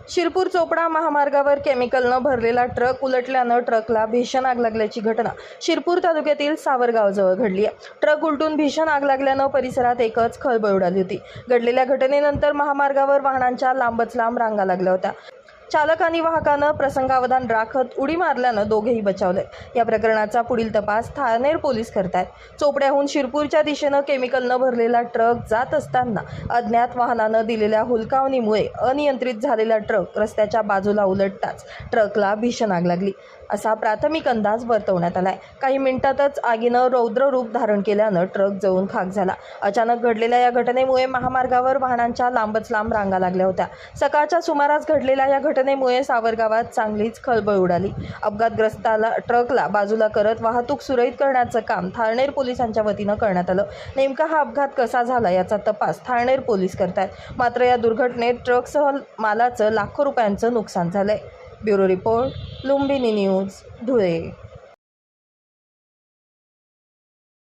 शिरपूर चोपडा महामार्गावर केमिकलनं भरलेला ट्रक उलटल्यानं ट्रकला भीषण आग लागल्याची घटना शिरपूर तालुक्यातील सावरगावजवळ घडली आहे। ट्रक उलटून भीषण आग लागल्यानं परिसरात एकच खळबळ उडाली होती। घडलेल्या घटनेनंतर महामार्गावर वाहनांच्या लांबच लांब रांगा लागल्या होत्या। चालक आणि वाहकानं प्रसंगावधान राखत उडी मारल्यानं दोघेही बचावले। या प्रकरणाचा पुढील तपास ठाणेर पोलीस करतायत। चोपड्याहून शिरपूरच्या दिशेनं केमिकलनं भरलेला ट्रक जात असताना अज्ञात वाहनानं दिलेल्या हुलकावणीमुळे अनियंत्रित झालेला ट्रक रस्त्याच्या बाजूला उलटताच ट्रकला भीषण आग लागली असा प्राथमिक अंदाज वर्तवण्यात आलाय। काही मिनिटातच आगीनं रौद्र रूप धारण केल्यानं ट्रक जळून खाक झाला। अचानक घडलेल्या या घटनेमुळे महामार्गावर वाहनांच्या लांबच लांब रांगा लागल्या होत्या। सकाळच्या सुमारास घडलेल्या या घटनेमुळे सावरगावात चांगलीच खळबळ उडाली। अपघातग्रस्ताला ट्रकला बाजूला करत वाहतूक सुरळीत करण्याचं काम ठाणेर पोलिसांच्या वतीनं करण्यात आलं। नेमका हा अपघात कसा झाला याचा तपास ठाणेर पोलीस करतायत। मात्र या दुर्घटनेत ट्रकसह मालाचं लाखो रुपयांचं नुकसान झालंय। Bureau report, Lumbini news, Dhule.